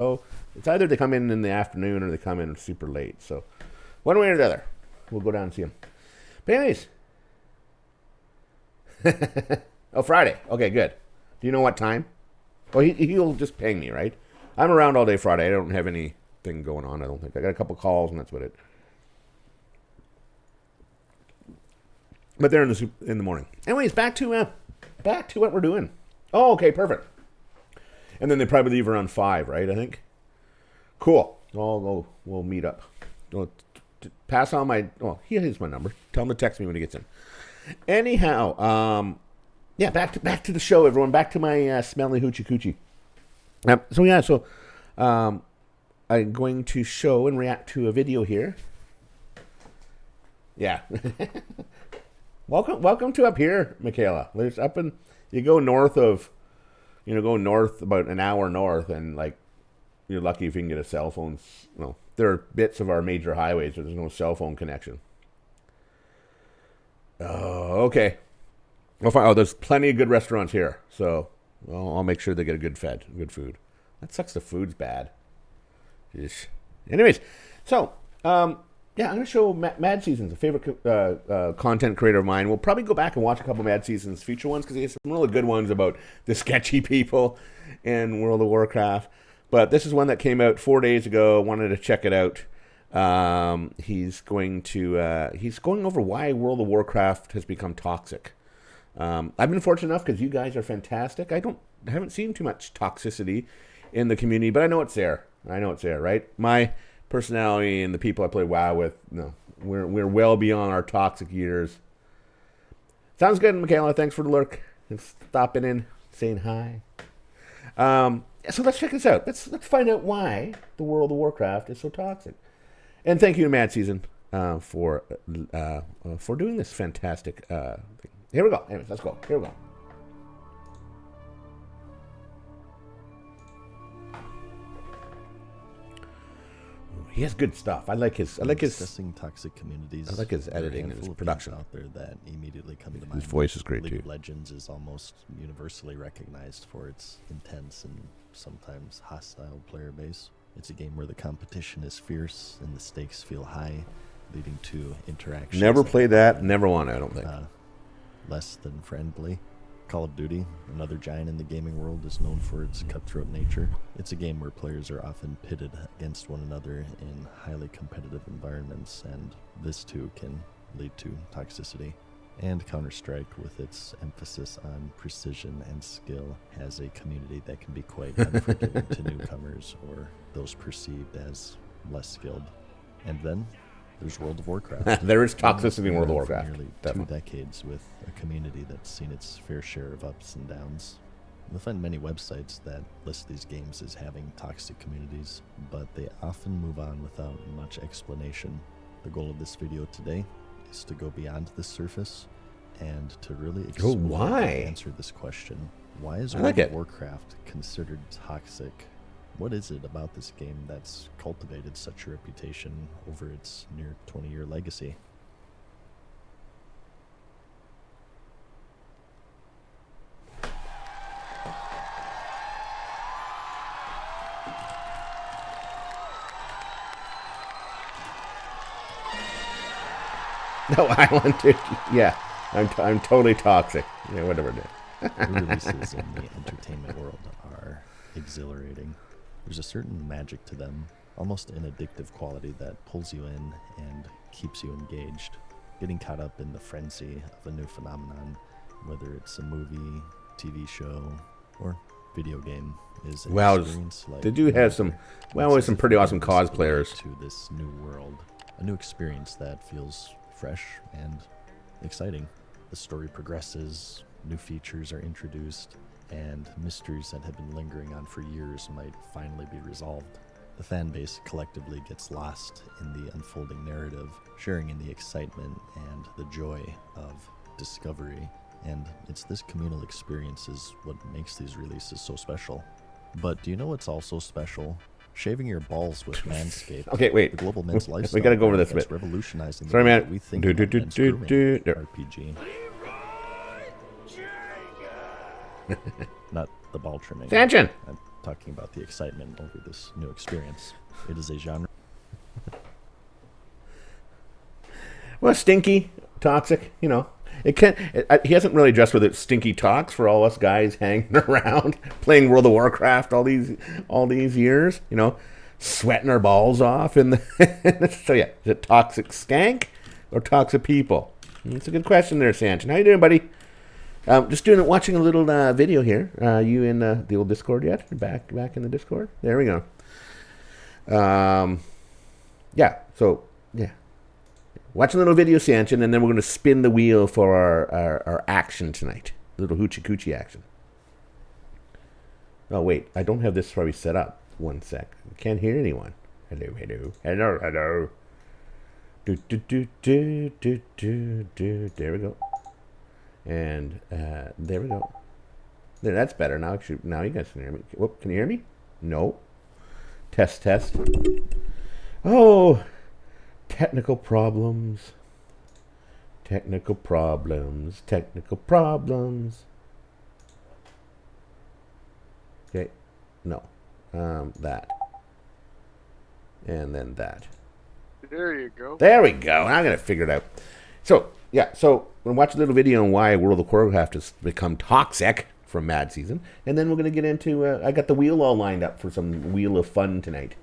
it's either they come in the afternoon or they come in super late. So one way or the other, we'll go down and see him. But anyways, oh, Friday. Okay, good. Do you know what time? Well, he'll just ping me, right? I'm around all day Friday. I don't have anything going on, I don't think. I got a couple calls, and that's about it. But they're in the morning. Anyways, back to what we're doing. Oh, okay, perfect. And then they probably leave around 5, right, I think? Cool. We'll meet up. Pass on my... Oh, here's my number. Tell him to text me when he gets in. Anyhow, yeah, back to the show, everyone. Back to my smelly HoochyCoochy. So I'm going to show and react to a video here. Yeah. Welcome to up here, Michaela. There's you go north about an hour north, and like you're lucky if you can get a cell phone. Well, there are bits of our major highways where there's no cell phone connection. Oh, okay. There's plenty of good restaurants here, so I'll make sure they get good food. That sucks. The food's bad. Jeez. Anyways, so yeah, I'm going to show Mad Seasons, a favorite content creator of mine. We'll probably go back and watch a couple Mad Seasons future ones because he has some really good ones about the sketchy people in World of Warcraft. But this is one that came out 4 days ago. Wanted to check it out. He's going over why World of Warcraft has become toxic. I've been fortunate enough because you guys are fantastic. I haven't seen too much toxicity in the community, but I know it's there. Right? My personality and the people I play WoW with, no, we're well beyond our toxic years. Sounds good, Michaela. Thanks for the lurk and stopping in, saying hi. So let's check this out. Let's find out why the World of Warcraft is so toxic. And thank you to Mad Season for doing this fantastic thing. Here we go. Anyways, let's go. Here we go. He has good stuff. I like his discussing toxic communities. I like his editing and his production out there that immediately come to mind. His voice is great League too. of Legends is almost universally recognized for its intense and sometimes hostile player base. It's a game where the competition is fierce and the stakes feel high, leading to interactions. Never played that. Never won. I don't think. Less than friendly. Call of Duty, another giant in the gaming world, is known for its cutthroat nature. It's a game where players are often pitted against one another in highly competitive environments, and this too can lead to toxicity. And Counter-Strike, with its emphasis on precision and skill, has a community that can be quite unforgiving to newcomers or those perceived as less skilled. And then there's World of Warcraft. There is toxicity in World of Warcraft. Nearly 2 decades with a community that's seen its fair share of ups and downs. You'll find many websites that list these games as having toxic communities, but they often move on without much explanation. The goal of this video today is to go beyond the surface and to really explore and answer this question. Why is World of Warcraft considered toxic? What is it about this game that's cultivated such a reputation over its near 20-year legacy? No, I want to. Yeah, I'm totally toxic. Yeah, whatever it is. The releases in the entertainment world are exhilarating. There's a certain magic to them, almost an addictive quality that pulls you in and keeps you engaged. Getting caught up in the frenzy of a new phenomenon, whether it's a movie, TV show, or video game, is an experience like they do have some pretty awesome cosplayers to this new world. A new experience that feels fresh and exciting. The story progresses, new features are introduced, and mysteries that have been lingering on for years might finally be resolved. The fan base collectively gets lost in the unfolding narrative, sharing in the excitement and the joy of discovery. And it's this communal experience is what makes these releases so special. But do you know what's also special? Shaving your balls with Manscaped. Okay, wait. The global men's lifestyle. We gotta go over this a bit. Revolutionizing the Sorry, way man. that we think about men's grooming, RPG. Not the ball trimming. Attention! talking about the excitement over this new experience. It is a genre. Well, stinky, toxic, you know. He hasn't really addressed whether it's stinky talks for all us guys hanging around playing World of Warcraft all these years, you know, sweating our balls off in the so yeah, is it toxic skank or toxic people? It's a good question there, Sanchin. How you doing, buddy? Just watching a little video here. You in the old Discord yet? Back in the Discord? There we go. Yeah. So yeah. Watch a little video, Sanchin, and then we're going to spin the wheel for our action tonight. A little HoochyCoochy action. Oh, wait. I don't have this probably set up. One sec. I can't hear anyone. Hello. There we go. And there we go. There, that's better. Now you guys can hear me. Whoop, can you hear me? No. Test. Oh... Technical problems. Okay, no. That. And then that. There you go. There we go. I'm going to figure it out. So, yeah. So, we'll watch a little video on why World of Warcraft has become toxic from Mad Season. And then we're going to get into... I got the wheel all lined up for some Wheel of Fun tonight.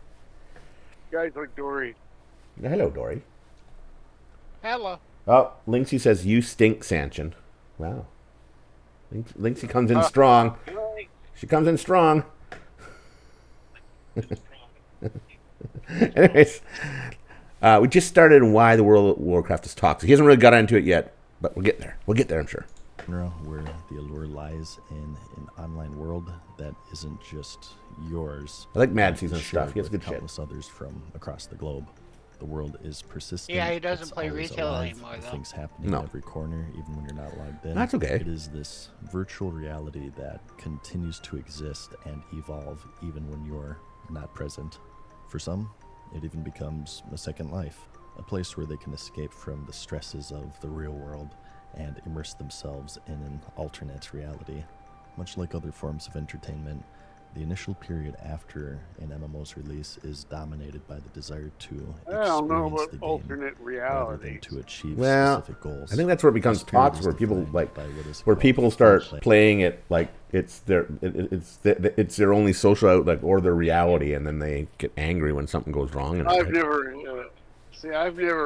Guys like Dory. Hello, Dory. Hello. Oh, Linksy says, you stink, Sanchin. Wow. Linksy comes in strong. She comes in strong. Anyways, we just started on why the World of Warcraft is toxic. He hasn't really got into it yet, but we'll get there. We'll get there, I'm sure. Where the allure lies in an online world that isn't just yours. I like Mad Season stuff. He has good shit. Countless others from across the globe. The world is persistent. Yeah, he doesn't It's play always retail alive. anymore, though. Things happening No. in every corner, even when you're not logged in. That's okay. It is this virtual reality that continues to exist and evolve even when you're not present. For some, it even becomes a second life, a place where they can escape from the stresses of the real world and immerse themselves in an alternate reality. Much like other forms of entertainment, the initial period after an MMO's release is dominated by the desire to I don't know experience about the game alternate rather reality. than to achieve Well, specific goals. I think that's where it becomes This period toxic, is where people defined like, by what is where called people start gameplay. playing it like it's their only social outlet or their reality, and then they get angry when something goes wrong. And I've never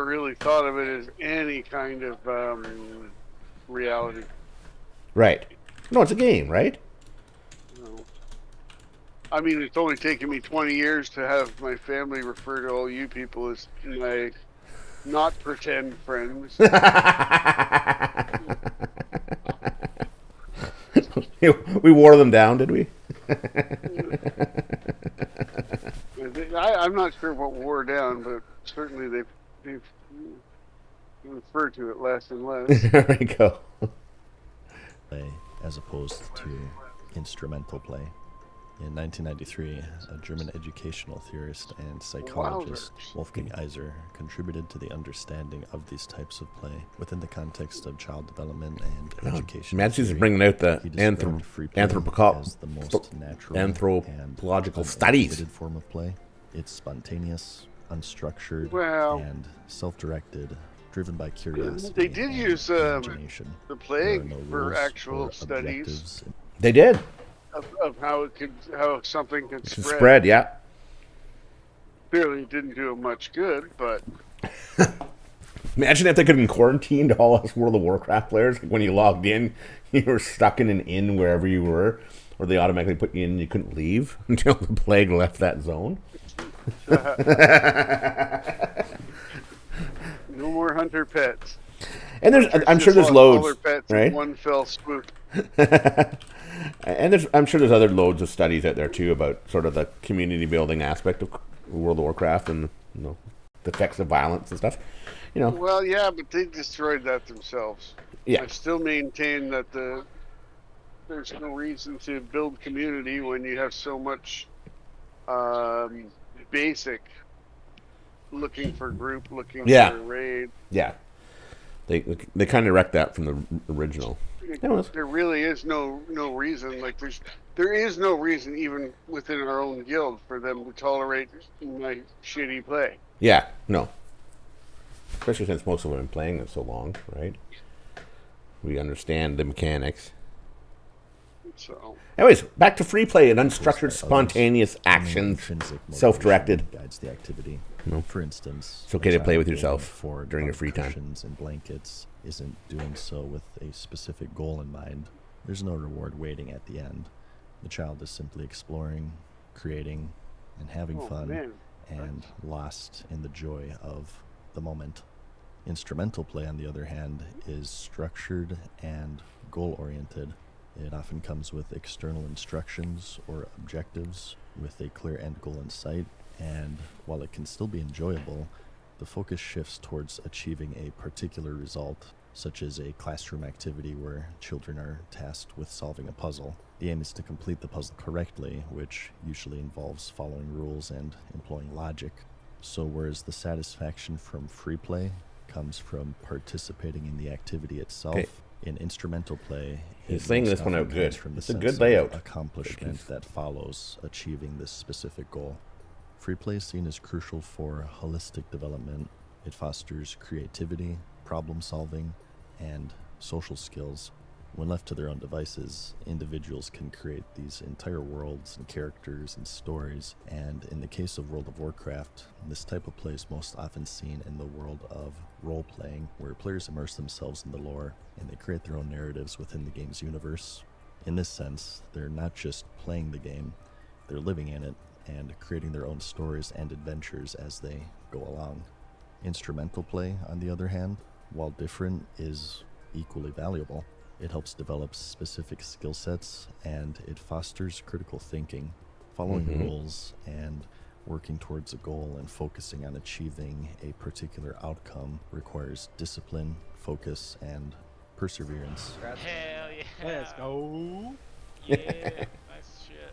really thought of it as any kind of reality. Right. No, it's a game, right? No. I mean, it's only taken me 20 years to have my family refer to all you people as my not pretend friends. We wore them down, did we? I'm not sure what wore down, but certainly they've referred to it less and less. There we go. Play as opposed to instrumental play. In 1993, a German educational theorist and psychologist, Wowzers. Wolfgang Iser, contributed to the understanding of these types of play within the context of child development and education. Mad Season's theory. bringing out the He described free play as the most natural anthropological and studies. unlimited form of play. It's spontaneous, unstructured, Well, and self-directed, driven by curiosity. they did and use imagination. the There are plague no for rules actual or studies objectives. They did. of how something could It's a spread. spread, yeah. Clearly, it didn't do much good, but Imagine if they could have quarantined all us World of Warcraft players. When you logged in, you were stuck in an inn wherever you were, or they automatically put you in and you couldn't leave until the plague left that zone. no more hunter pets. And I'm sure there's Just lost all loads, their pets right? in one fell swoop. And I'm sure there's other loads of studies out there too about sort of the community building aspect of World of Warcraft and the effects of violence and stuff. Well, yeah, but they destroyed that themselves. Yeah. I still maintain that there's no reason to build community when you have so much basic looking for group, looking Yeah. for raid. Yeah. They kind of wrecked that from the original. There really is no reason. Like there is no reason even within our own guild for them to tolerate my shitty play. Yeah, no. Especially since most of them have been playing it so long, right? We understand the mechanics. So, anyways, back to free play and unstructured, spontaneous actions, self-directed. Guides the activity. No. For instance, It's okay to play with child yourself going during your on free time. cushions and blankets isn't doing so with a specific goal in mind. There's no reward waiting at the end. The child is simply exploring, creating, and having fun, man. and lost in the joy of the moment. Instrumental play, on the other hand, is structured and goal-oriented. It often comes with external instructions or objectives with a clear end goal in sight, and while it can still be enjoyable, the focus shifts towards achieving a particular result, such as a classroom activity where children are tasked with solving a puzzle. The aim is to complete the puzzle correctly, which usually involves following rules and employing logic. So whereas the satisfaction from free play comes from participating in the activity itself, Okay. in instrumental play, He's it laying most this one often out good. comes from the It's a sense good of layout. accomplishment that follows achieving this specific goal. Free play is seen as crucial for holistic development. It fosters creativity, problem solving, and social skills. When left to their own devices, individuals can create these entire worlds and characters and stories, and in the case of World of Warcraft, this type of play is most often seen in the world of role-playing, where players immerse themselves in the lore, and they create their own narratives within the game's universe. In this sense, they're not just playing the game, they're living in it, and creating their own stories and adventures as they go along. Instrumental play, on the other hand, while different, is equally valuable. It helps develop specific skill sets, and it fosters critical thinking. Following rules and working towards a goal and focusing on achieving a particular outcome requires discipline, focus, and perseverance. Hell yeah. Let's go. Yeah. Nice shit.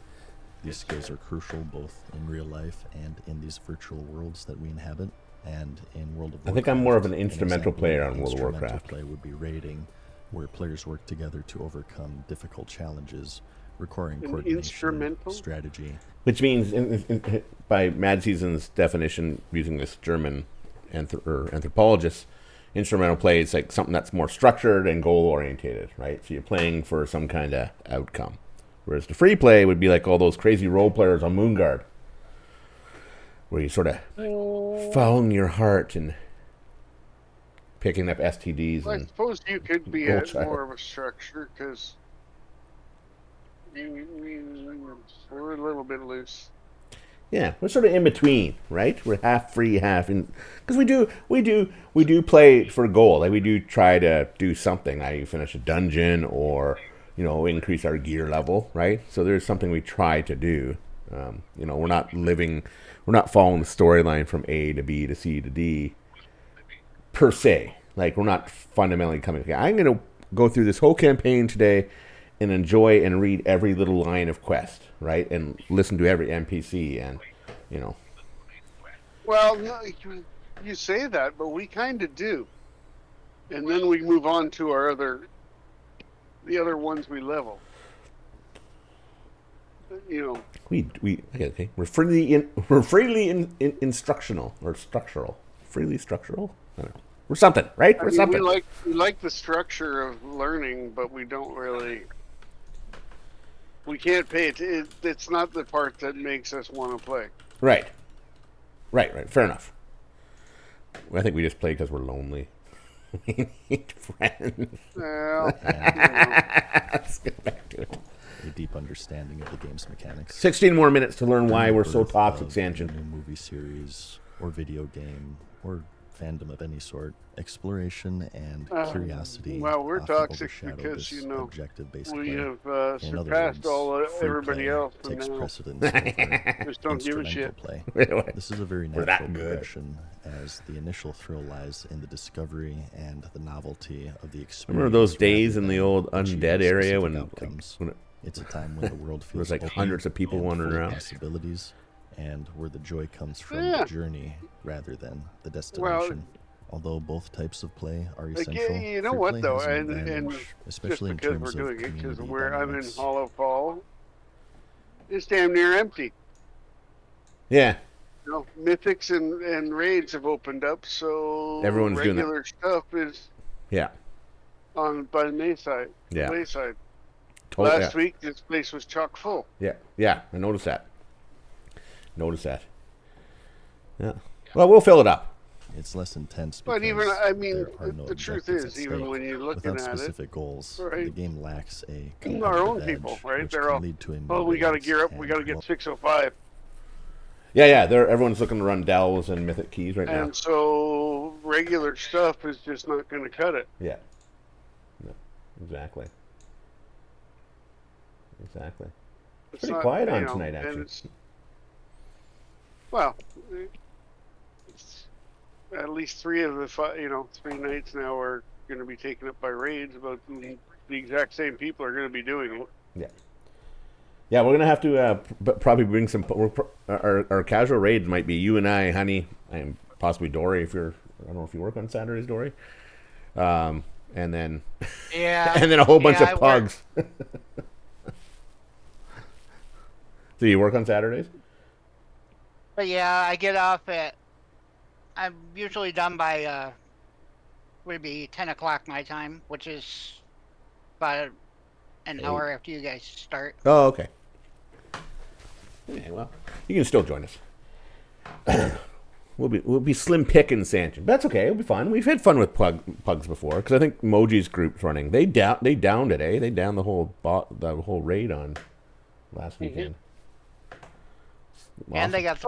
These skills are crucial both in real life and in these virtual worlds that we inhabit. And in World of Warcraft, I think I'm more of an an instrumental example player of on World of instrumental Warcraft. play would be raiding, where players work together to overcome difficult challenges requiring An coordination, instrumental? strategy. Which means, by Mad Season's definition, using this German anthropologist, instrumental play is like something that's more structured and goal-orientated, right? So you're playing for some kind of outcome. Whereas the free play would be like all those crazy role players on Moonguard, where you sort of following your heart and picking up STDs. Well, I And suppose you could be Gold at child. more of a structure because we're a little bit loose. yeah, we're sort of in between, right? We're half free, half in, because we do play for goal. Like we do try to do something. Like finish a dungeon or increase our gear level, right? So there's something we try to do. We're not following the storyline from A to B to C to D per se. Like we're not fundamentally coming. Okay, I'm going to go through this whole campaign today and enjoy and read every little line of quest, right? And listen to every NPC and, Well, no, you say that, but we kind of do. And then we move on to the other ones we level. We're freely instructional or structural. Freely structural? I don't know. We're something, right? I We're mean, something. we like the structure of learning, but we don't really. We can't pay it. It's not the part that makes us want to play. Right. Fair enough. I think we just play because we're lonely. We need friends. Well, Let's get back to it. A deep understanding of the game's mechanics. 16 more minutes to learn why During we're the so birth toxic, of a Sanchin. new movie series or video game or fandom of any sort, exploration and curiosity. well, we're often toxic overshadow because, this objective-based we play. have In other surpassed words, free everybody play else, and takes now precedence over just don't give a instrumental shit. play. We're This is a very We're natural that good. progression, as the initial thrill lies in the discovery and the novelty of the experience. Remember those days rather in the than old achieving undead area specific when, outcomes. when it, It's a time when the world feels like open hundreds of people and wandering full of around. possibilities, and where the joy comes from Yeah. the journey rather than the Well, destination. Although both types of play are Like, essential, you know free what play though, has an and advantage, just especially in because we're terms of doing it, because community where I'm in dynamics. Hollow Fall, it's damn near empty. Yeah. You know, mythics and raids have opened up, so Everyone's doing that. regular stuff is Yeah. on by the wayside. Yeah. The wayside. Totally. Last week, this place was chock full. Yeah. Yeah. I noticed that. Yeah. Well, we'll fill it up. It's less intense But because even, I mean, there are no the truth objectives is, at even stake. when you're looking Without at it, specific goals, right. the game lacks a our own competitive people, edge, right? which They're can all, lead to a oh, we got to more gear up. We got to get 605. Yeah. Everyone's looking to run delves and mythic keys right now. And so regular stuff is just not going to cut it. Yeah. No, exactly. It's Pretty not, quiet on you know, tonight, and actually. Well, it's at least 3 of the 3 nights now are going to be taken up by raids. About the exact same people are going to be doing it. Yeah, we're gonna have to probably bring some. Our casual raids might be you and I, Honey, and possibly Dory. I don't know if you work on Saturdays, Dory. And then Yeah. and then a whole bunch Yeah, of pugs. Do you work on Saturdays? But yeah, I get off at. I'm usually done by would be 10 o'clock my time, which is about an hour after you guys start. Oh, okay. Yeah, well, you can still join us. We'll be slim pickings, Sanchin. That's okay. It'll be fun. We've had fun with pugs before because I think Moji's group's running. They downed it, eh? They downed the whole raid on last weekend. Mm-hmm. And they got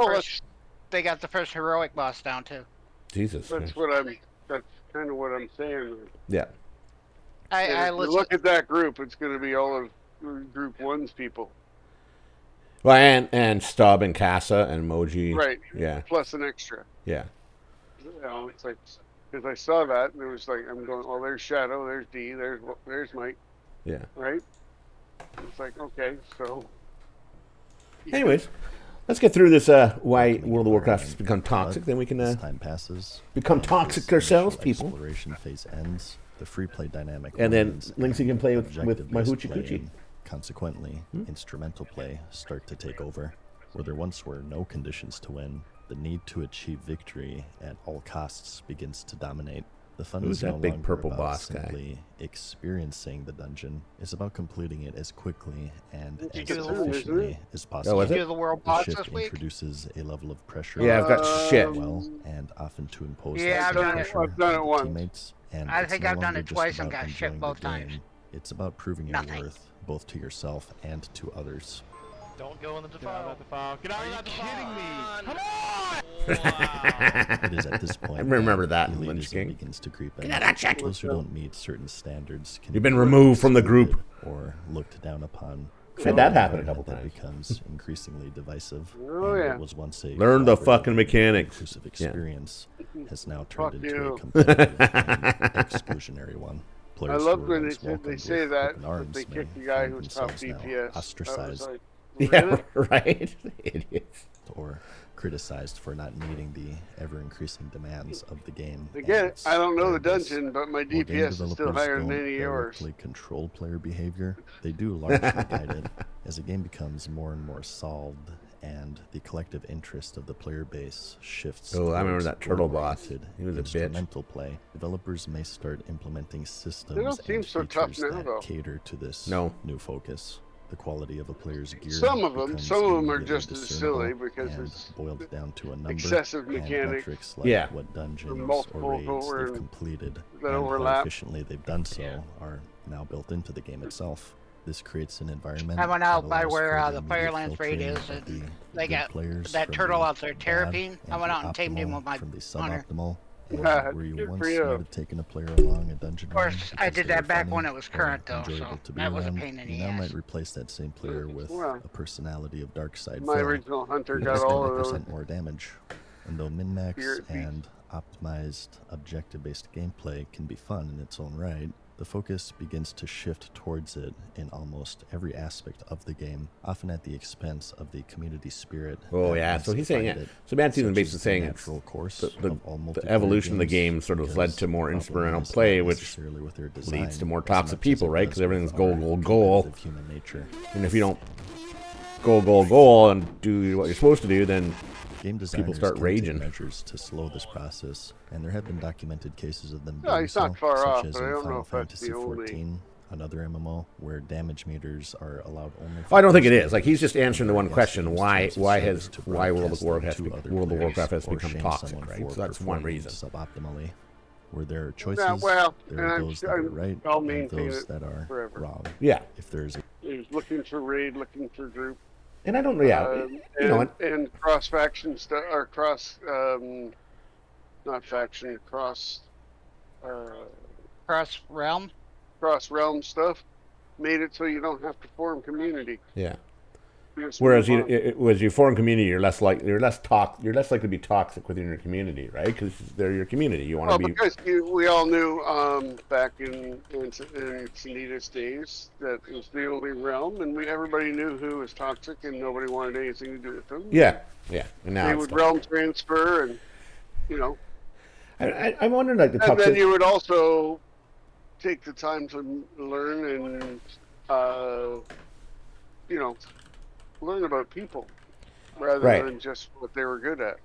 the first heroic boss down too. Jesus. That's kind of what I'm saying. Yeah. I if you look at that group, it's going to be all of Group 1's people. Well, and Stubb and Casa and Moji. Right. Yeah. Plus an extra. Yeah. You know, it's like, because I saw that, and it was like, I'm going, oh, there's Shadow, there's D, there's Mike. Yeah. Right? It's like, okay, so. Anyways, let's get through this why World of Warcraft has become toxic. Then we can as time passes, become toxic ourselves, people. Exploration phase ends. The free play dynamic. And then remains, Linksy can play with my objective-based HoochyCoochy. play, and consequently, instrumental play start to take over. Where there once were no conditions to win, the need to achieve victory at all costs begins to dominate. The fun Who's is that no big longer purple about boss guy? simply experiencing the dungeon. It's about completing it as quickly and Did you as do the whole, efficiently isn't as possible. was it? Do the world The boss shift this week? introduces a level of pressure. Yeah, I've got shit. Well, and often to impose Yeah, that I've same done it. pressure I've done it on the once. teammates. And I it's think no I've done longer it just twice and about got shit enjoying the both times. game. It's about proving your Nothing. worth, both to yourself and to others. Don't go in the defile. Get out of that kidding me? Come Wow. It is at this point I remember that in elitism Lynch King. begins to creep in. Get out of that check. Those who don't meet certain standards can You've been be removed from the group. excluded or looked down upon. Had that happen a Environment couple that times. becomes increasingly divisive. Oh, and yeah. what was once a Learn the collaborative, fucking mechanics. inclusive Yeah. experience has now Fuck turned into you. a competitive and exclusionary one. I Players love who were when once they welcomed say with that, open but arms they may kick the guy find who's top themselves now DPS. I was ostracized like, Yeah, really? right. Idiots. or criticized for not meeting the ever-increasing demands of the game. and Again, its I don't know the player base. dungeon, but my While game DPS is still developers higher than don't any of yours. directly control player behavior, they do largely guide it. As the game becomes more and more solved and the collective interest of the player base shifts Oh, I remember towards that turtle boss. goal-oriented He was a bitch. instrumental play, developers may start implementing systems don't seem and so tough features now, that though. cater to this No. new focus. The quality of a player's gear Some of them becomes are immediately just as discernible silly because and it's boils down to a number excessive and mechanics. metrics like Yeah. what dungeons multiple or raids over they've completed that and overlap. how efficiently they've done so are now built into the game itself. This creates an environment I went that out by allows where for the the immediate Firelands raid filtering is, of and the they good got players that from turtle the out there, bad Terrapine. I and went the out and tamed him optimal with my from the hunter. suboptimal. And Ah, were you good once for you. started taking a player along a dungeon Of course, run I because did they that were back funny when it was or current, though, enjoyable so to be that was a around, pain in the you now ass. might replace that same player with Well, a personality of dark side my Phil, original hunter who got does all of those. 90% more damage. And though min-max Spirit beast. and optimized objective-based gameplay can be fun in its own right, The focus begins to shift towards it in almost every aspect of the game, often at the expense of the community spirit. Oh that yeah, once so he's saying defined it. So Bad Season such basically as saying the it's natural course the of all multiplayer evolution of the games, game sort of led because to more the problem instrumental is play, not which necessarily with their design leads to more as toxic much as people, it right? does Because everything's with goal, our goal, goal. competitive human nature. And if you don't goal, and do what you're supposed to do, then Game designers start can raging. take measures to slow this process, and there have been documented cases of them Yeah, doing he's so, not far such off, as but I in don't know Final if that's Fantasy the only. XIV, another MMO, where damage meters are allowed only. Oh, I don't think it first is. Like he's just answering the one against question: those why terms of why service has to why World of broadcast Warcraft them has to other World of players Warcraft has or become shame toxic, someone right? for So that's one performing reason. suboptimally. Where there are choices, Yeah, well, there are and those that are right I'll and maintain those it that are forever. wrong. Yeah, If there's a He was looking for raid, looking for group. and I don't know. Yeah, you know, And cross faction stuff, or cross, not faction, Cross realm. cross realm stuff made it so you don't have to form community. yeah. You just Whereas move on. as you form community, you're less likely to be toxic within your community, right? Because they're your community. You want to Well, be because we all knew back in Sunita's days that it was the only realm, and everybody knew who was toxic, and nobody wanted anything to do with them. yeah. And now They it's would realm transfer, and you know, I'm wondering like the and then toxic. you would also take the time to learn and you know, learn about people rather Right. than just what they were good at.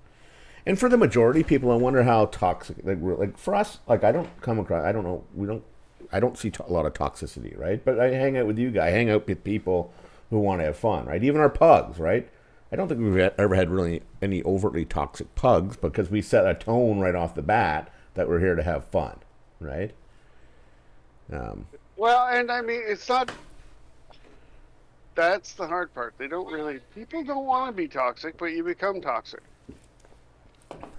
And for the majority of people, I wonder how toxic. Like for us, like I don't come across. I don't know. I don't see a lot of toxicity, right? But I hang out with you guys. I hang out with people who want to have fun, right? Even our pugs, right? I don't think we've ever had really any overtly toxic pugs because we set a tone right off the bat that we're here to have fun, right? Well, and I mean, it's not. That's the hard part. People don't want to be toxic, but you become toxic.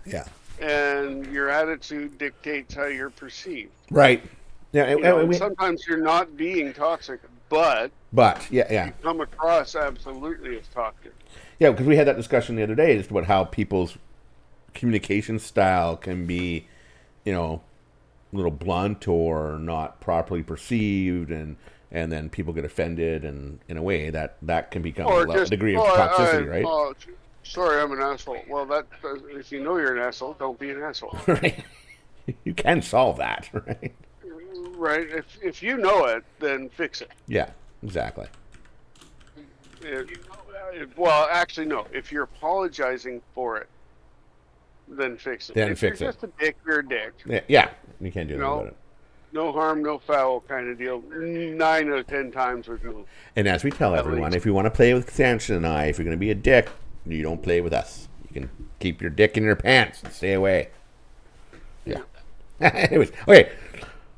Yeah. And your attitude dictates how you're perceived. Right. Yeah. You know, and sometimes you're not being toxic, but yeah. you come across absolutely as toxic. Yeah, because we had that discussion the other day just about how people's communication style can be, you know, a little blunt or not properly perceived, and then people get offended, and in a way that can become a degree of toxicity, right? Oh, sorry, I'm an asshole. Well, if you know you're an asshole, don't be an asshole. Right. You can solve that, right? Right. If you know it, then fix it. Yeah, exactly. Well, actually, no. If you're apologizing for it, then fix it. If you're just a dick, you're a dick. Yeah. You can't do anything about it. No harm, no foul kind of deal. 9 out of 10 times with me. And as we tell everyone, if you want to play with Sanchez and I, if you're going to be a dick, you don't play with us. You can keep your dick in your pants and stay away. Yeah. Anyways, okay.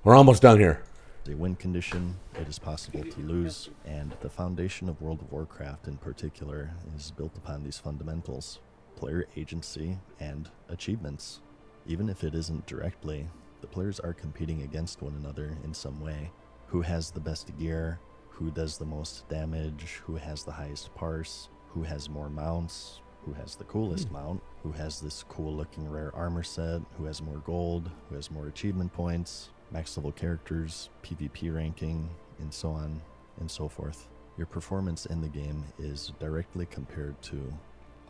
We're almost done here. a win condition, it is possible to lose, and the foundation of World of Warcraft in particular is built upon these fundamentals: player agency and achievements. Even if it isn't directly, the players are competing against one another in some way. Who has the best gear, who does the most damage, who has the highest parse, who has more mounts, who has the coolest mount, who has this cool looking rare armor set, who has more gold, who has more achievement points, max level characters, PvP ranking, and so on and so forth. Your performance in the game is directly compared to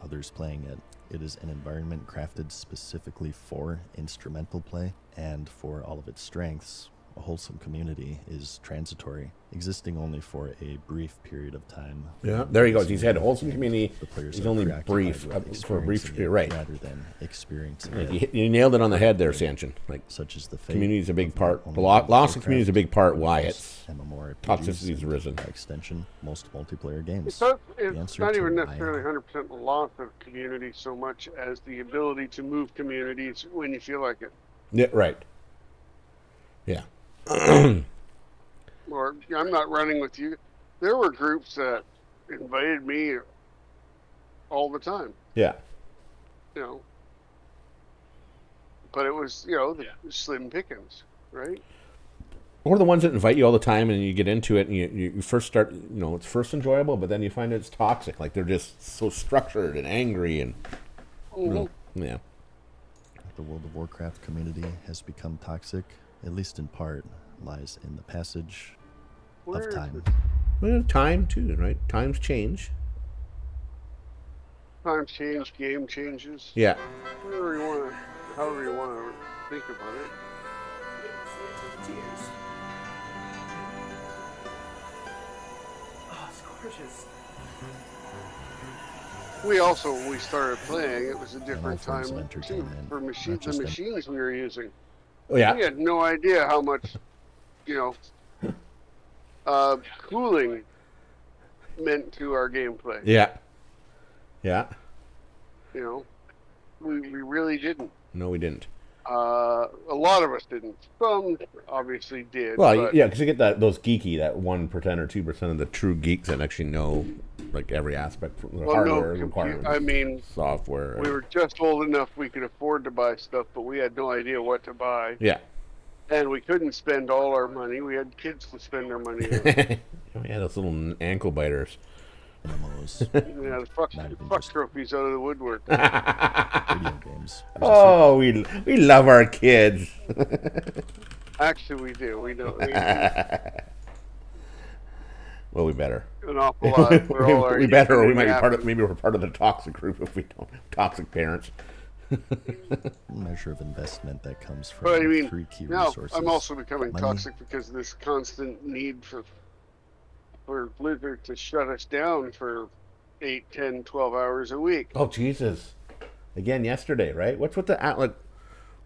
others playing it. It is an environment crafted specifically for instrumental play, and for all of its strengths, a wholesome community is transitory, existing only for a brief period of time. Yeah, there he goes. He's had a wholesome community. The players He's are only preoccupied brief with for a brief. experiencing it Right. rather than experiencing Like, it. you nailed it on the head there, Sanchin. Like, Such as the fate community is a big of part. not The only World of loss of community is a big Warcraft, part but why most it's MMORPGs toxicity's and, risen. by extension, most multiplayer games. It's answer not to even why- necessarily 100% loss of community so much as the ability to move communities when you feel like it. Yeah, right. Yeah. Or I'm not running with you. There were groups that invited me all the time, Yeah. you know. But it was, you know, the slim pickings, right? Or the ones that invite you all the time and you get into it and you first start, you know, it's first enjoyable, but then you find it's toxic. Like they're just so structured and angry and, you know, yeah. The World of Warcraft community has become toxic, at least in part, lies in the passage Where of is time. it? Well, time too, right? Times change. Times change, game changes. Yeah. However you want to think about it. Oh, it's gorgeous. We also, when we started playing, it was a all different forms of time too. entertainment, For not machines, the just machines we were using, Oh yeah. we had no idea how much, cooling meant to our gameplay. Yeah. Yeah. You know, we really didn't. No, we didn't. A lot of us didn't. Some obviously did. Well, but, yeah, because you get those geeky, that 1% or 2% of the true geeks that actually know like every aspect from the hardware requirements. I mean, software. we were just old enough we could afford to buy stuff, but we had no idea what to buy. Yeah. And we couldn't spend all our money. We had kids to spend our money on. Yeah, those little ankle biters. MMOs, Yeah, the fuck just- trophies out of the woodwork. video games. There's a Oh, we love our kids. Actually, we do. We know. Well, we better. An awful lot. We're all we already better, or we might be happy. part of. Maybe we're part of the toxic group if we don't. Toxic parents. measure of investment that comes from But I mean, three key now resources. I'm also becoming money, toxic because of this constant need for Blizzard to shut us down for 8, 10, 12 hours a week. Oh Jesus! Again yesterday, right? What's with the outlet?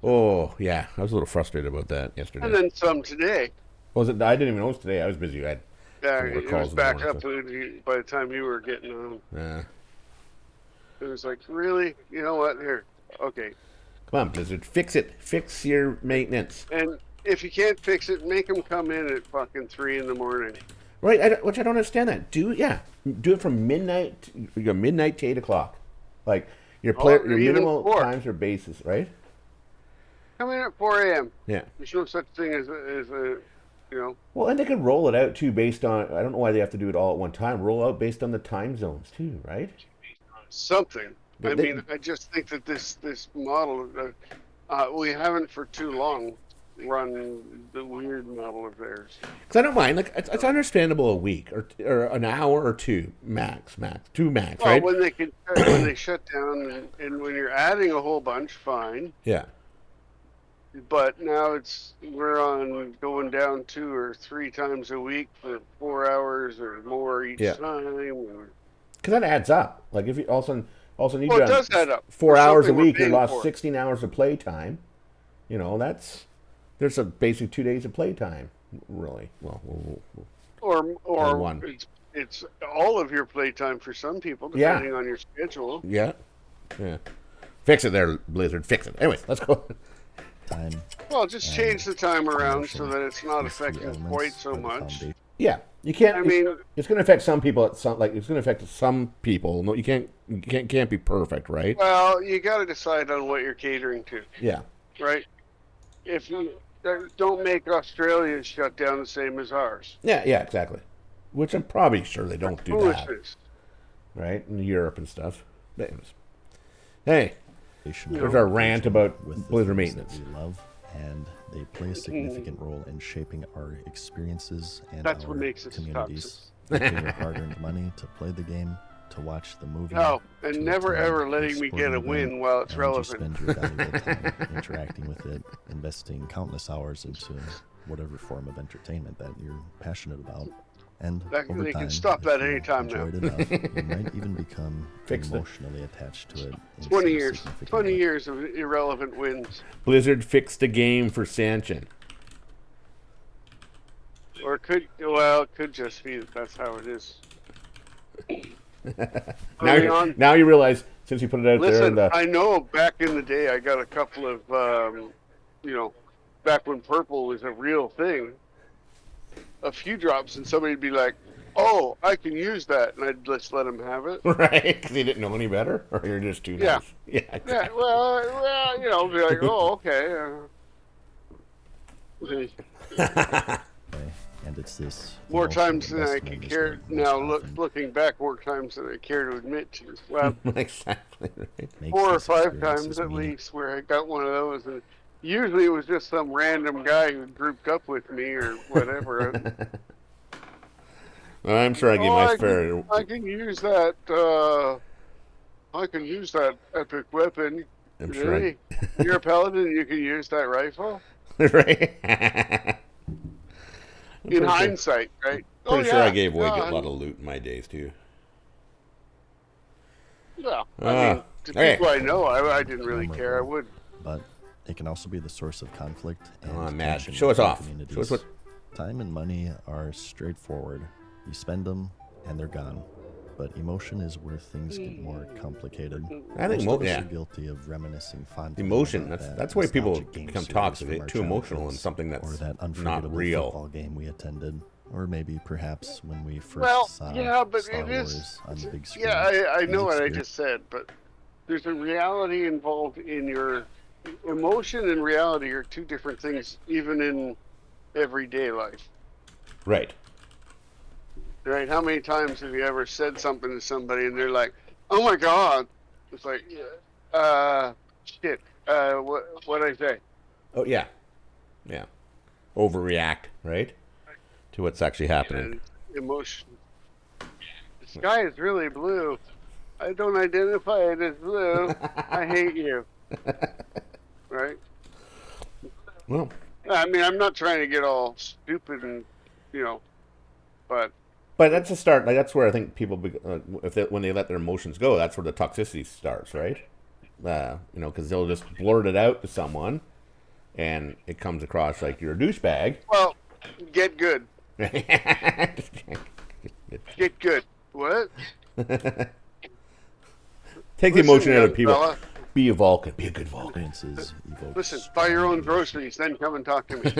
Oh yeah, I was a little frustrated about that yesterday. And then some today. Was it? I didn't even know it was today. I was busy. I had Yeah, some more it calls was in the back morning, up by the time you were getting on. Yeah. It was like, really? You know what? Here. Okay. Come on, Blizzard, fix it. Fix your maintenance. And if you can't fix it, make them come in at fucking 3 in the morning. Right, which I don't understand that. Do it from midnight. You go midnight to 8 o'clock. Like your Or your even minimal 4. times are basis, right? Come in at 4 a.m. Yeah. There's no such thing as a Well, and they could roll it out too based on. I don't know why they have to do it all at one time. Roll out based on the time zones too, right? something. I They- mean, I just think that this model, we haven't for too long run the weird model of theirs. Because I don't mind. Like it's understandable a week or an hour or two max, 2 max, Well, right? when they shut down and when you're adding a whole bunch, fine. Yeah. But now we're on going down 2 or 3 times a week for 4 hours or more each Yeah. time. Or, Because that adds up. Like if you also need well, to it does add up. 4 For hours a something we're week, you paying lost for. 16 hours of play time. You know, there's a basic 2 days of play time, really. Well, Or one. it's all of your playtime for some people, Yeah. depending on your schedule. yeah. Fix it there, Blizzard. Fix it. Anyways, let's go. time, Well, just change the time around so promotion. that it's not These three affecting elements quite so are the much. foundation. Yeah, you can't. I mean, it's going to affect some people. It's going to affect some people. No, you can't be perfect, right? well, you got to decide on what you're catering to, Yeah. right? If you don't make Australia shut down the same as ours. Yeah, exactly. Which I'm probably sure they don't do that, Foolishness. right? In Europe and stuff. But anyways. Hey, Foundation there's our rant about with the Blizzard things maintenance. that we love, and they play a significant role in shaping our experiences and That's our what makes us communities. You pay your hard-earned money to play the game, to watch the movie. No, and to never attend ever a letting me get a sporting win event, while it's and relevant. You spend your valuable time interacting with it, investing countless hours into whatever form of entertainment that you're passionate about. And That- over they can time, stop if that you anytime now. enjoy it enough, you might even become Fix it. emotionally attached to it. in 20 some years. significant 20 way. years of irrelevant wins. Blizzard fixed the game for Sanchin. Or it could just be that that's how it is. Early on, Now you realize since you put it out there. listen, In the, I know back in the day I got a couple of, back when purple was a real thing, a few drops and somebody'd be like, oh, I can use that. And I'd just let them have it. right? Because you didn't know any better, or you're just too Yeah. nice. Yeah. Yeah, well, be like, oh, okay. Okay, and it's this More emotional times than I investment could is care. what most Now, often looking back, more times than I care to admit to. Well, exactly. Right. makes 4 or these 5 experiences times at meaningful. least where I got one of those and Usually it was just some random guy who grouped up with me or whatever. Well, I'm sure I gave my fair. I can use that. I can use that epic weapon. I'm sure Really? You're a paladin. You can use that rifle. right? In hindsight, right? Pretty sure I yeah. gave away a lot of loot in my days too. Yeah. I mean, to okay. people I know, I didn't really care. I would. But it can also be the source of conflict and Oh, I'm mad. tension Show us within off. communities. Show us what. Time and money are straightforward. You spend them, and they're gone. But emotion is where things get more complicated. I think Most of us yeah. are guilty of reminiscing fondly Emotion. about That's that why people nostalgic game become series toxic. from They our get too emotional in childhoods, something or that's that not unforgettable real. football game we attended, or maybe perhaps when we first Well, saw yeah, but Star it is. Wars on the big screen. Yeah, I know These what I experiences- just said, but there's a reality involved in your emotion and reality are two different things, even in everyday life. Right. Right? How many times have you ever said something to somebody and they're like, "Oh my God," it's like, shit. What I say? Oh yeah. Yeah. Overreact, right? To what's actually happening. And emotion. The sky is really blue. I don't identify it as blue. I hate you. Right? Well, I mean, I'm not trying to get all stupid and, but that's a start. Like that's where I think people, when they let their emotions go, that's where the toxicity starts, right? Because they'll just blurt it out to someone, and it comes across like you're a douchebag. well, get good. Get good. What? Take the emotion out of young people. fella. Be a Vulcan. Be a good Vulcan. Experiences evoke Listen, buy your own strong groceries, then come and talk to me.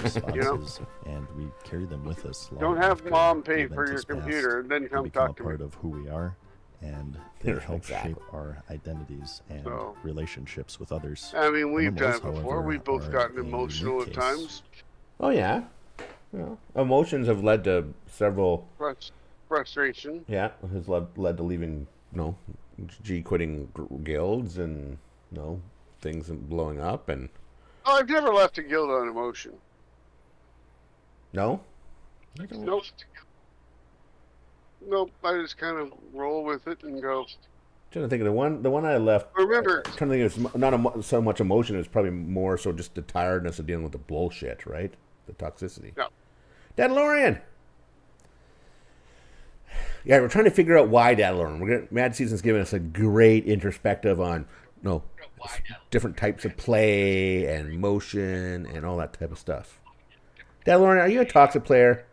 responses, and we carry them with us. Long Don't have after mom the pay event for your has passed. computer, then They come become talk to a me. part of who we are, and they help Exactly. shape our identities and So- relationships with others. I mean, we've done Animals, it before. however, We've both are gotten a unique emotional at case. times. Oh yeah. Emotions have led to several. Frustration. Yeah, has led to leaving. Quitting guilds and things blowing up and Oh, I've never left a guild on emotion. no. Nope. Nope. I just kind of roll with it and go. Trying to think of the one I left. Remember, Trying to think, it's not so much emotion. It's probably more so just the tiredness of dealing with the bullshit, right? The toxicity. Yeah. Dadalorian. Yeah, we're trying to figure out why Dadalorian. Mad Season's giving us a great introspective on different types of play and motion and all that type of stuff. Dadalorian, are you a toxic player?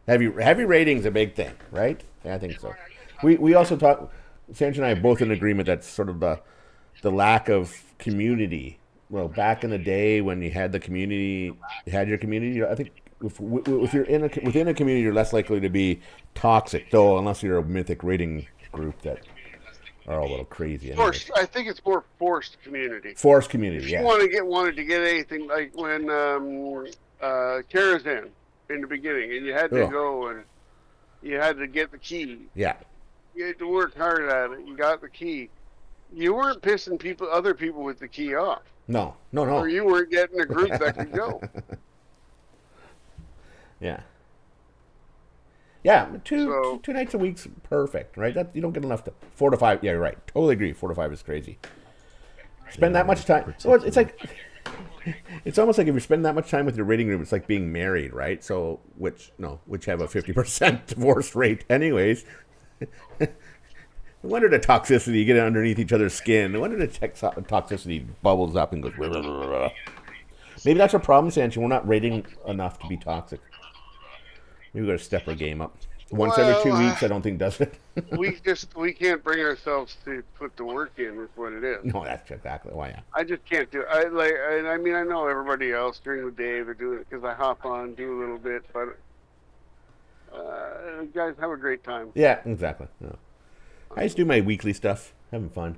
Heavy rating's a big thing, right? Yeah, I think so. We also talk. Sanj and I are both in agreement that's sort of the lack of community. Well, back in the day when you had your community, I think if you're within a community, you're less likely to be toxic, though, unless you're a mythic raiding group that are a little crazy. forced. I think it's more forced community. Forced community, If yeah. you wanted to get anything, like when Karazhan in the beginning, and you had to Ugh. go and you had to get the key. Yeah. You had to work hard at it. You got the key. You weren't pissing other people with the key off, No. or you weren't getting a group that could go. Yeah. Yeah, So- two nights a week's perfect, right? You don't get enough 4 to 5. Yeah, you're right. Totally agree. 4 to 5 is crazy. Spend that much time. Well, it's like it's almost like if you spend that much time with your raiding group, it's like being married, right? So which have a 50% divorce rate, anyways. No wonder the toxicity, you get underneath each other's skin. No wonder the toxicity bubbles up and goes. Blah, blah, blah, blah. Maybe that's our problem, Sancho. We're not rating enough to be toxic. Maybe we got to step our game up. Once every 2 weeks, I don't think does it. we can't bring ourselves to put the work in. Is what it is. No, that's exactly why. Yeah. I just can't do it. I mean, I know everybody else during the day they're doing it because I hop on, do a little bit, but guys have a great time. Yeah, exactly. Yeah. I just do my weekly stuff, having fun.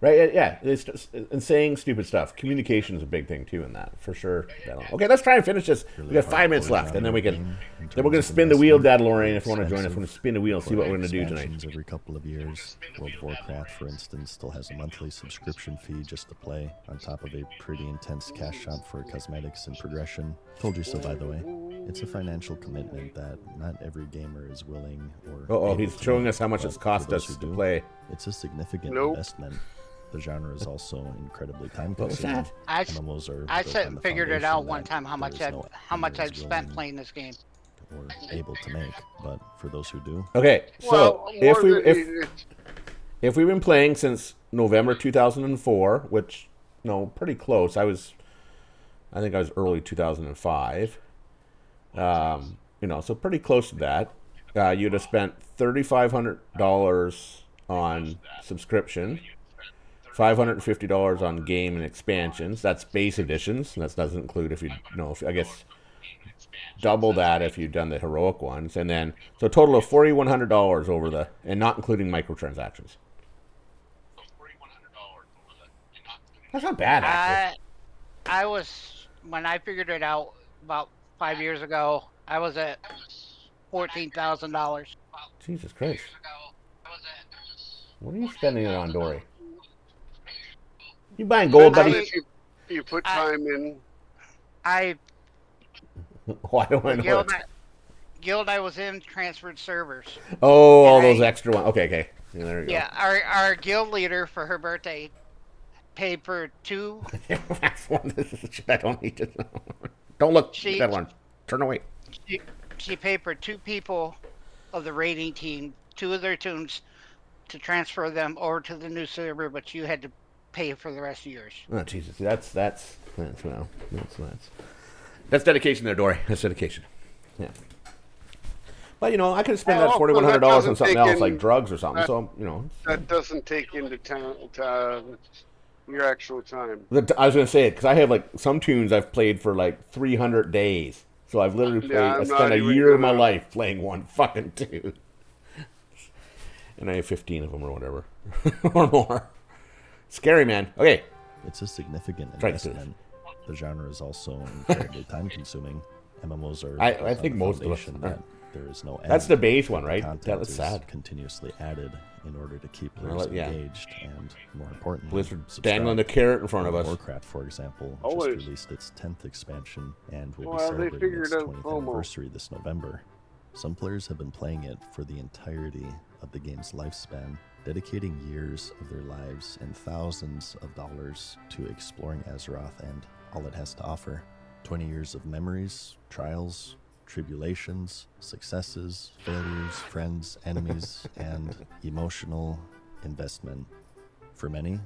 Right? Yeah, and saying stupid stuff. Communication is a big thing too in that, for sure. Okay, let's try and finish this. We got 5 minutes left, and then we can. Then we're gonna spin the wheel, Dadalorian. If you want to join us, we're gonna spin the wheel and see what we're gonna do tonight. Expansions every couple of years. World of Warcraft, for instance, still has a monthly subscription fee just to play, on top of a pretty intense cash shop for cosmetics and progression. Told you so, by the way. It's a financial commitment that not every gamer is willing or. Oh, able he's to showing make, us how much but it's for cost those us who to do, play. It's a significant Nope. investment. The genre is also incredibly time What was consuming. that? I MMOs are I built sat on and the figured it foundation out one that time how much there is no I've gamer spent willing playing this game. or able to make, but for those who do, Okay, so Well, if more we than- if we've been playing since November 2004, which pretty close. I think I was early 2005. So pretty close to that. You'd have spent $3,500 on subscription, $550 on game and expansions. That's base editions. That doesn't include if I guess double that if you've done the heroic ones, and then so a total of $4,100 and not including microtransactions. That's not bad, actually. I was when I figured it out about 5 years ago. I was at $14,000. Jesus Christ. What are you spending it on, Dory? You buying gold, But buddy? if you put time in. I Why do I the know it? guild I was in transferred servers. Oh, all and those I- extra ones. Okay. Yeah, there you go. Yeah, our guild leader for her birthday paid for two. That's one. This is shit I don't need to know. Don't look She- that one. Turn away. She paid for two people of the raiding team, two of their tunes, to transfer them over to the new server, but you had to pay for the rest of yours. Oh, Jesus. That's dedication there, Dory. That's dedication. Yeah. But, I could spend that Well, $4,100 that on doesn't something take else, in- like drugs or something. So, That doesn't take into your actual time. I was going to say it because I have some tunes I've played for 300 days. So I've literally played. Yeah, I I'm spent not a even year of my gonna- life playing one fucking tune, and I have 15 of them or whatever, or more. Scary, man. Okay, it's a significant Try to do investment. The genre is also incredibly time consuming. MMOs are I built on think the most of us foundation are. that there is no that's end. the base one, right? Content Yeah, that's is sad. continuously added in order to keep Well, players yeah. engaged and, more importantly, Blizzard subscribe. dangling the carrot in front of World us. Warcraft, for example, Always. just released its 10th expansion and will Well, be they celebrating figured its out 20th FOMO. anniversary this November. Some players have been playing it for the entirety of the game's lifespan, dedicating years of their lives and thousands of dollars to exploring Azeroth and all it has to offer. 20 years of memories, trials, tribulations, successes, failures, friends, enemies, and emotional investment. For many,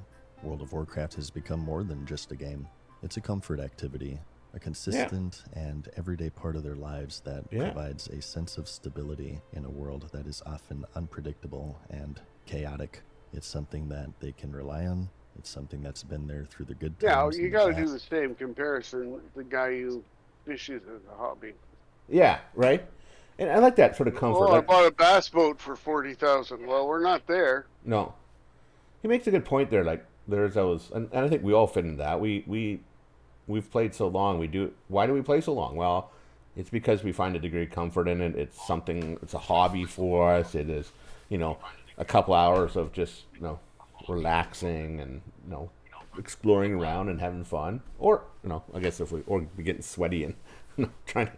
World of Warcraft has become more than just a game. It's a comfort activity, a consistent and everyday part of their lives that provides a sense of stability in a world that is often unpredictable and chaotic. It's something that they can rely on. It's something that's been there through the good Yeah, times. you and got to the do past. the same comparison with the guy who fishes as a hobby. Yeah, right. And I like that sort of comfort. Oh, I bought a bass boat for 40,000. Well, we're not there. No, he makes a good point there. There's those, and I think we all fit in that. We've played so long. Why do we play so long? Well, it's because we find a degree of comfort in it. It's something. It's a hobby for us. It is, a couple hours of just relaxing and exploring around and having fun. Or I guess if we getting sweaty and trying to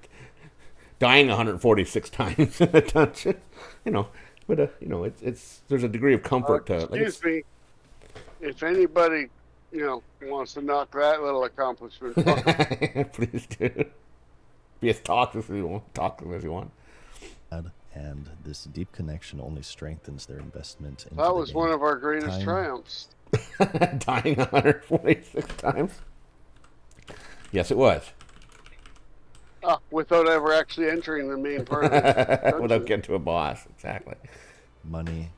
dying 146 times in a dungeon. But it's there's a degree of comfort to. Excuse me. If anybody, wants to knock that little accomplishment, fuck 'em. Please do. Be as toxic as you want. And this deep connection only strengthens their investment into That the was game. one of our greatest Time. triumphs. Dying 146 times. Yes, it was. Without ever actually entering the main part of it. Without getting to a boss, exactly. Money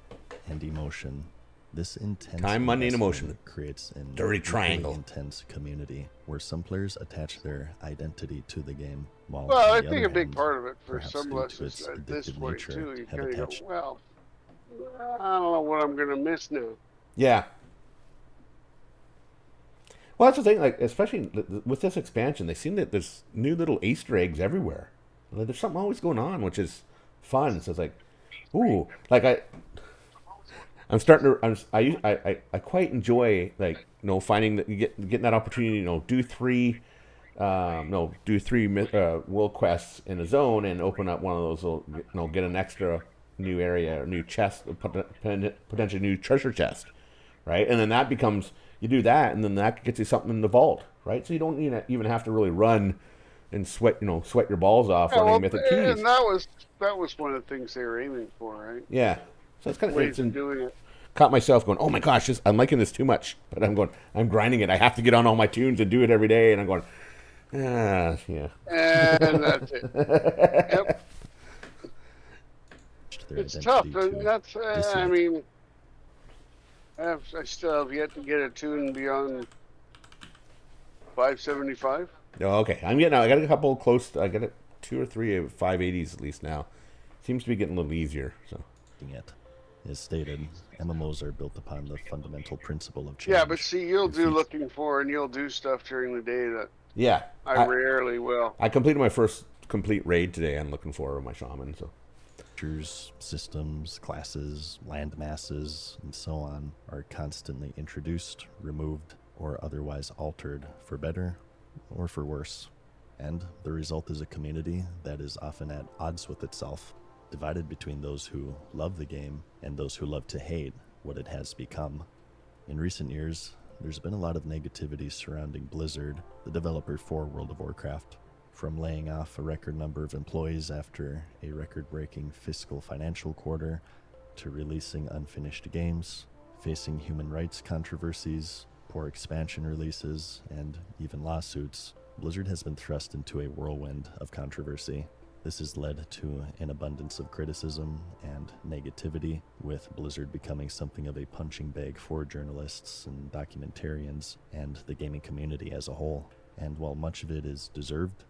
and emotion. This intense Time, money, and investment emotion. creates an Dirty equally triangle. intense community where some players attach their identity to the game, while Well, on I the think other a big hand, part of it for perhaps some due of us to is its at this addictive point nature, too. You have kind of go, attached. well, I don't know what I'm going to miss now. Yeah. Well, that's the thing. Like, especially with this expansion, they seem that there's new little Easter eggs everywhere. Like, there's something always going on, which is fun. So it's like, ooh, like I'm starting to. I quite enjoy, like, finding that you getting that opportunity. Do three, world quests in a zone and open up one of those. Get an extra new area or new chest, potentially new treasure chest, right? And then that becomes, you do that, and then that gets you something in the vault, right? So you don't even have to really run and sweat your balls off Yeah, running well, mythic keys. and that was one of the things they were aiming for, right? Yeah. So it's kind of Ways of doing it. Caught myself going, oh my gosh, I'm liking this too much. But I'm grinding it. I have to get on all my tunes and do it every day. And I'm going, yeah. And that's it. Yep. Their It's tough, identity and to that's. I dissonate. mean, I still have yet to get a tune beyond 575. Oh, okay. I got a couple close. I got 2 or 3 of 580s at least now. Seems to be getting a little easier. So. It. As stated, MMOs are built upon the fundamental principle of change. Yeah, but see, you'll do Defeat- looking for, and you'll do stuff during the day that Yeah. I rarely will. I completed my first complete raid today. I'm looking for my shaman. So. Features, systems, classes, land masses, and so on are constantly introduced, removed, or otherwise altered for better or for worse. And the result is a community that is often at odds with itself, divided between those who love the game and those who love to hate what it has become. In recent years, there's been a lot of negativity surrounding Blizzard, the developer for World of Warcraft. From laying off a record number of employees after a record-breaking fiscal financial quarter, to releasing unfinished games, facing human rights controversies, poor expansion releases, and even lawsuits, Blizzard has been thrust into a whirlwind of controversy. This has led to an abundance of criticism and negativity, with Blizzard becoming something of a punching bag for journalists and documentarians and the gaming community as a whole. And while much of it is deserved,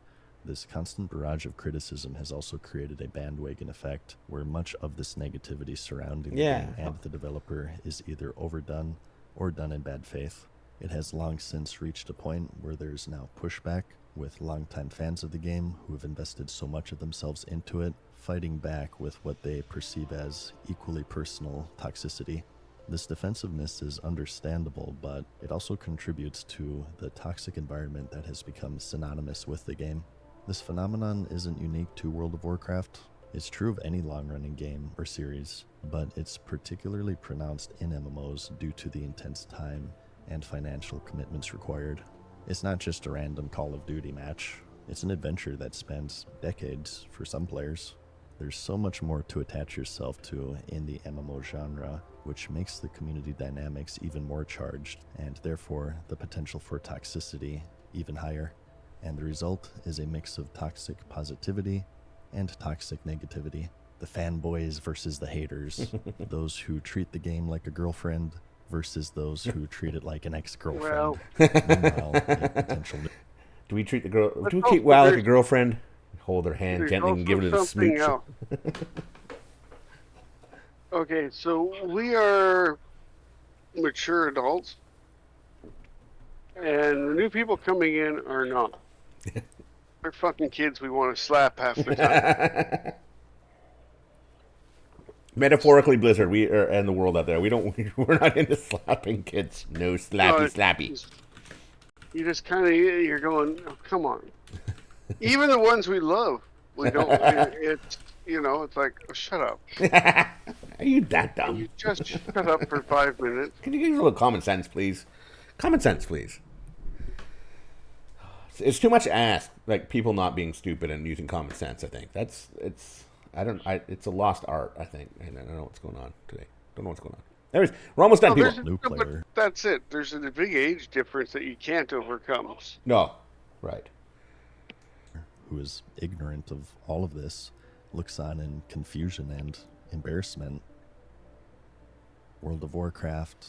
this constant barrage of criticism has also created a bandwagon effect where much of this negativity surrounding the game and the developer is either overdone or done in bad faith. It has long since reached a point where there's now pushback, with longtime fans of the game who have invested so much of themselves into it, fighting back with what they perceive as equally personal toxicity. This defensiveness is understandable, but it also contributes to the toxic environment that has become synonymous with the game. This phenomenon isn't unique to World of Warcraft. It's true of any long-running game or series, but it's particularly pronounced in MMOs due to the intense time and financial commitments required. It's not just a random Call of Duty match. It's an adventure that spans decades for some players. There's so much more to attach yourself to in the MMO genre, which makes the community dynamics even more charged, and therefore the potential for toxicity even higher. And the result is a mix of toxic positivity and toxic negativity. The fanboys versus the haters. Those who treat the game like a girlfriend versus those who treat it like an ex-girlfriend. Well. Meanwhile, a potential Do we treat WoW like a girlfriend? Hold her hand There's gently and give it a something smooch. else. Okay, so we are mature adults, and the new people coming in are not. They're fucking kids we want to slap half the time. Metaphorically, Blizzard, we are and the world out there. We're not into slapping kids. No slappy. You just kind of, you're going, oh, come on. Even the ones we love, we don't. It's like, oh, shut up. Are you that dumb? You just shut up for 5 minutes. Can you give me a little common sense, please? Common sense, please. It's too much to ask, like people not being stupid and using common sense. I think it's a lost art. I think, and I don't know what's going on today. Don't know what's going on. Anyways, we're almost done, people. New player. But that's it. There's a big age difference that you can't overcome. No, right. Who is ignorant of all of this looks on in confusion and embarrassment. World of Warcraft,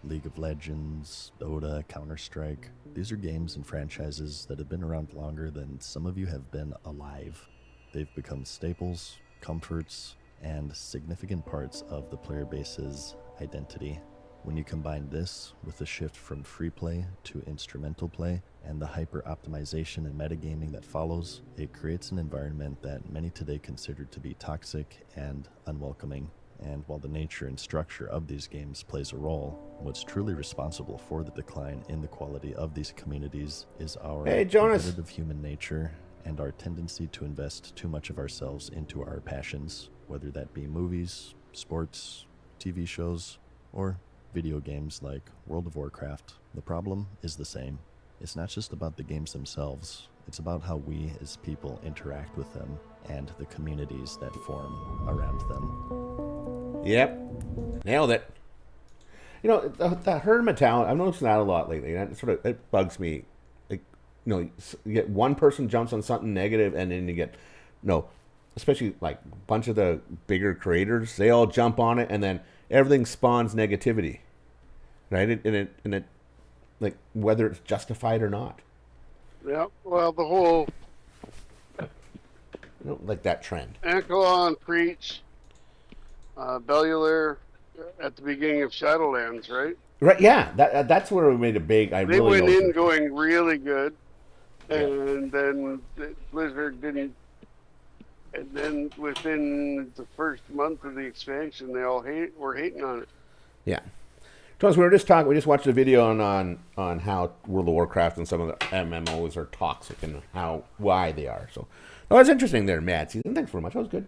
League of Legends, Dota, Counter-Strike. These are games and franchises that have been around longer than some of you have been alive. They've become staples, comforts, and significant parts of the player base's identity. When you combine this with the shift from free play to instrumental play and the hyper-optimization and metagaming that follows, it creates an environment that many today consider to be toxic and unwelcoming. And while the nature and structure of these games plays a role, what's truly responsible for the decline in the quality of these communities is our Hey, Jonas. competitive human nature and our tendency to invest too much of ourselves into our passions, whether that be movies, sports, TV shows, or video games like World of Warcraft. The problem is the same. It's not just about the games themselves, it's about how we as people interact with them and the communities that form around them. Yep. Nailed it. You know, the herd mentality, I've noticed that a lot lately. And it bugs me. Like, you know, you get one person jumps on something negative, and then you get, especially like a bunch of the bigger creators, they all jump on it, and then everything spawns negativity. Right? And it like, whether it's justified or not. Yeah, well, the whole I don't like that trend. Ankalon Preach, Bellular at the beginning of Shadowlands, right? Right, yeah. That's where we made a big... They went in going really good, and then Blizzard didn't. And then within the first month of the expansion, they all were hating on it. Yeah. Thomas, we just watched a video on how World of Warcraft and some of the MMOs are toxic and why they are. So that was interesting there, Matt. Thanks very much. That was good.